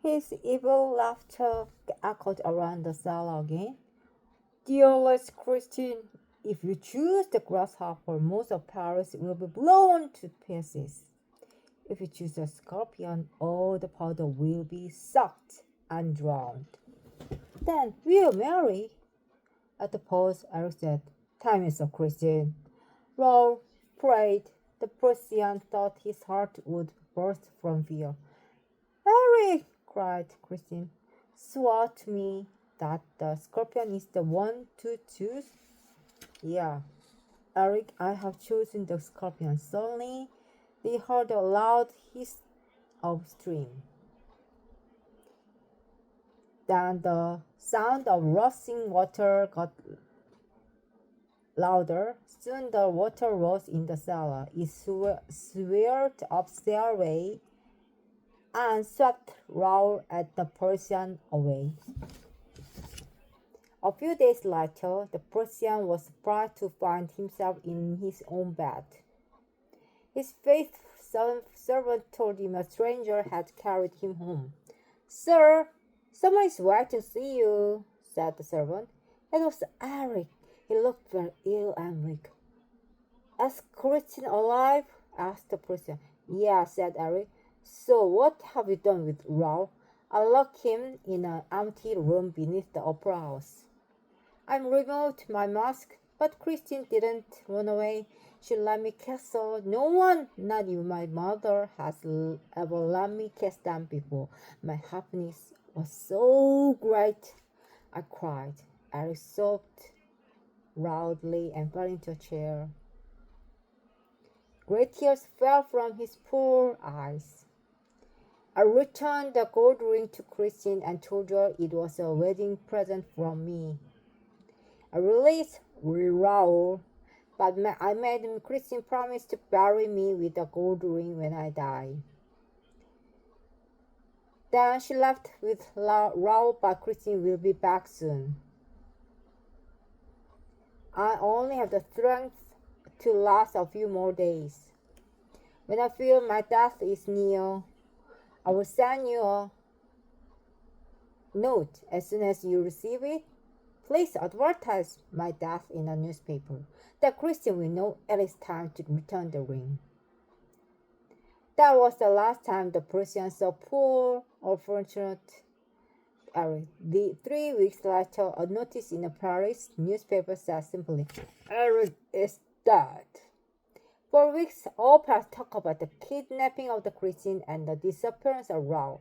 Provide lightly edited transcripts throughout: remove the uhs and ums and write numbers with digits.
His evil laughter echoed around the cellar again. Dearest Christine, if you choose the grasshopper, most of Paris will be blown to pieces. If you choose the scorpion, all the powder will be sucked and drowned. Then we'll marry. At the pause, Eric said, Time is up, Christine. Raoul prayed. The Prussian thought his heart would burst from fear. Eric, cried Christine, swear to me that the scorpion is the one to choose. Yeah, Eric, I have chosen the scorpion. Suddenly, they heard a loud hiss of steam. Then the sound of rushing water got louder. Soon the water rose in the cellar. It swirled up stairway and swept Raoul and the Persian away. A few days later, the Persian was surprised to find himself in his own bed. His faithful servant told him a stranger had carried him home. Sir, someone is waiting to see you, said the servant. It was Eric. He looked very ill and weak. Is Christine alive? Asked the Persian. Yeah, said Eric. So what have you done with Raoul? I locked him in an empty room beneath the opera house. I removed my mask, but Christine didn't run away. She let me kiss her. No one, not even my mother, has ever let me kiss them before. My happiness was so great. I cried. Eric sobbed loudly and fell into a chair. Great tears fell from his poor eyes. I returned the gold ring to Christine and told her it was a wedding present from me. I released Raoul, but I made Christine promise to bury me with the gold ring when I die. Then she left with Raoul, but Christine will be back soon. I only have the strength to last a few more days. When I feel my death is near, I will send you a note as soon as you receive it. Please advertise my death in a newspaper. That Christian will know it is time to return the ring. That was the last time the Persian saw poor, unfortunate Eric. 3 weeks later, a notice in a Paris newspaper said simply, Eric is dead. For weeks, all press talked about the kidnapping of the Christian and the disappearance of Raoul.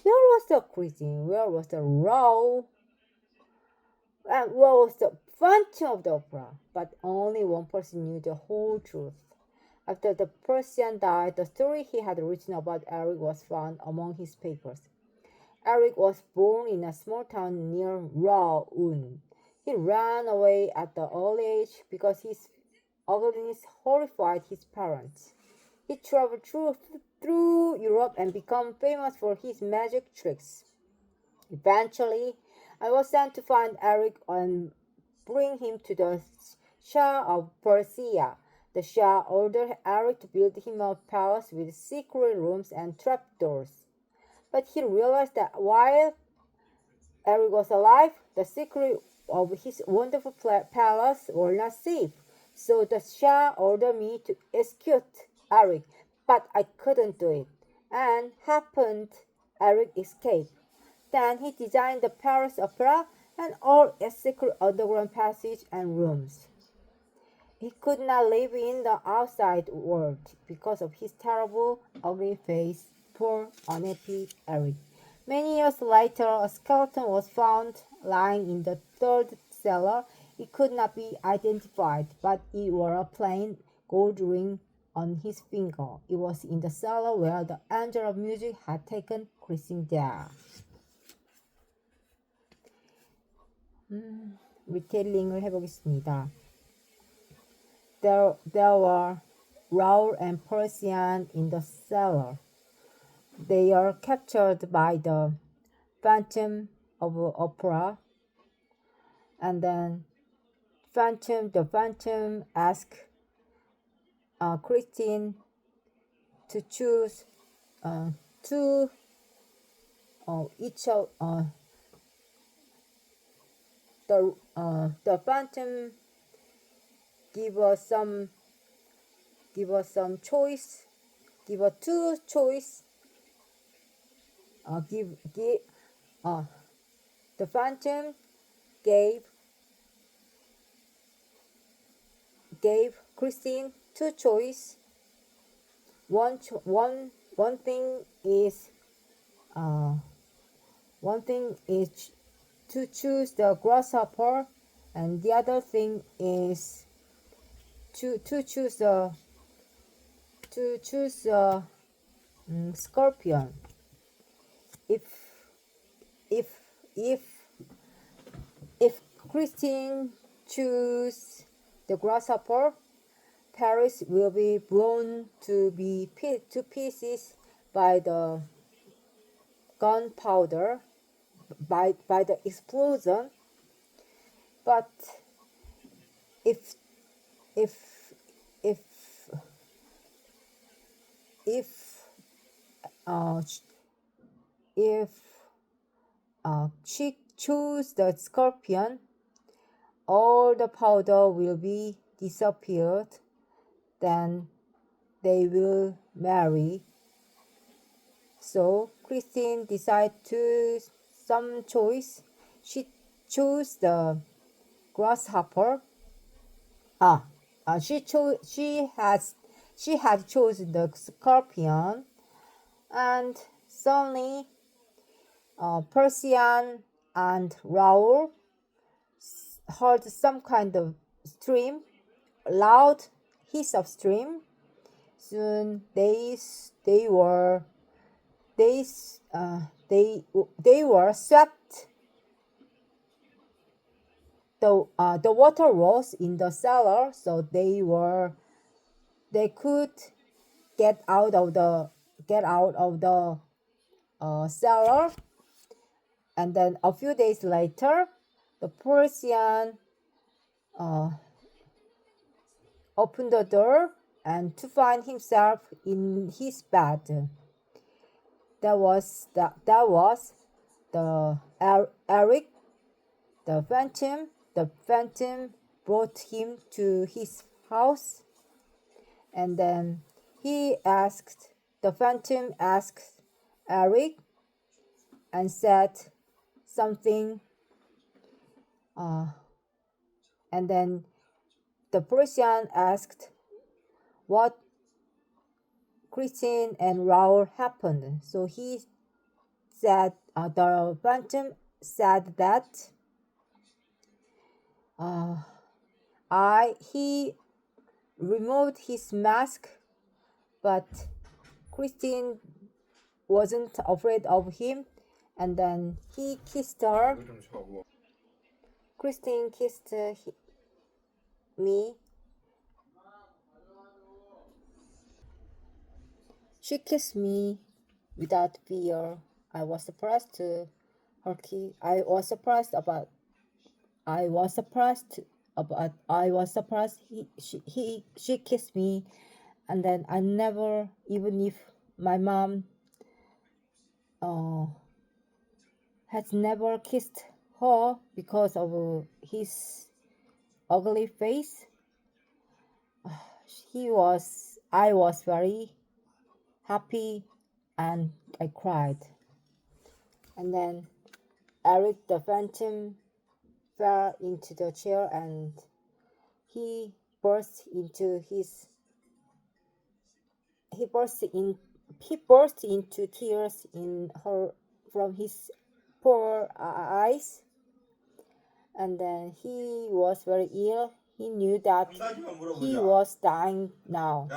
Where was the Christian? Where was the Raoul? And where was the Phantom of the Opera? But only one person knew the whole truth. After the Persian died, the story he had written about Eric was found among his papers. Eric was born in a small town near Rouen. He ran away at the early age because his ugliness horrified his parents. He traveled through Europe and became famous for his magic tricks. Eventually, I was sent to find Eric and bring him to the Shah of Persia. The Shah ordered Eric to build him a palace with secret rooms and trapdoors. But he realized that while Eric was alive, the secret of his wonderful palace were not safe. So the Shah ordered me to execute Eric, but I couldn't do it. And happened, Eric escaped. Then he designed the Paris Opera and all its secret underground passages and rooms. He could not live in the outside world because of his terrible, ugly face. Poor, unhappy Eric. Many years later, a skeleton was found lying in the third cellar. It could not be identified, but it wore a plain gold ring on his finger. It was in the cellar where the angel of music had taken Christine there. 리텔링을 해보겠습니다. There were Raoul and Persian in the cellar. They are captured by the Phantom of Opera, and then the Phantom asks Christine to choose two each of the phantom give us some choice, give us two choice. The phantom gave Christine two choice. One thing is to choose the grasshopper, and the other thing is to choose the scorpion. If Christine choose the grasshopper, Paris will be blown to pieces by the gunpowder, by the explosion. But if she choose the scorpion, all the powder will be disappeared. Then they will marry. So Christine decided to some choice. She chose the grasshopper. She had chosen the scorpion, and suddenly Persian and Raoul heard some kind of stream, loud hiss of stream. Soon they were swept. The water rose in the cellar, so they could get out of the cellar. And then a few days later, the Persian opened the door and to find himself in his bed. That was Eric, the phantom. The phantom brought him to his house, and then the phantom asked Eric and said something, and then the Persian asked what Christine and Raoul happened. So he said, the phantom said that he removed his mask, but Christine wasn't afraid of him, and then he kissed her. Christine kissed me. She kissed me without fear. I was surprised to her kiss. I was surprised she kissed me, and then I never, even if my mom has never kissed her because of his ugly face. I was very happy and I cried. And then Eric the phantom fell into the chair and he burst into tears from his poor eyes. And then he was very ill. He knew that he was dying now.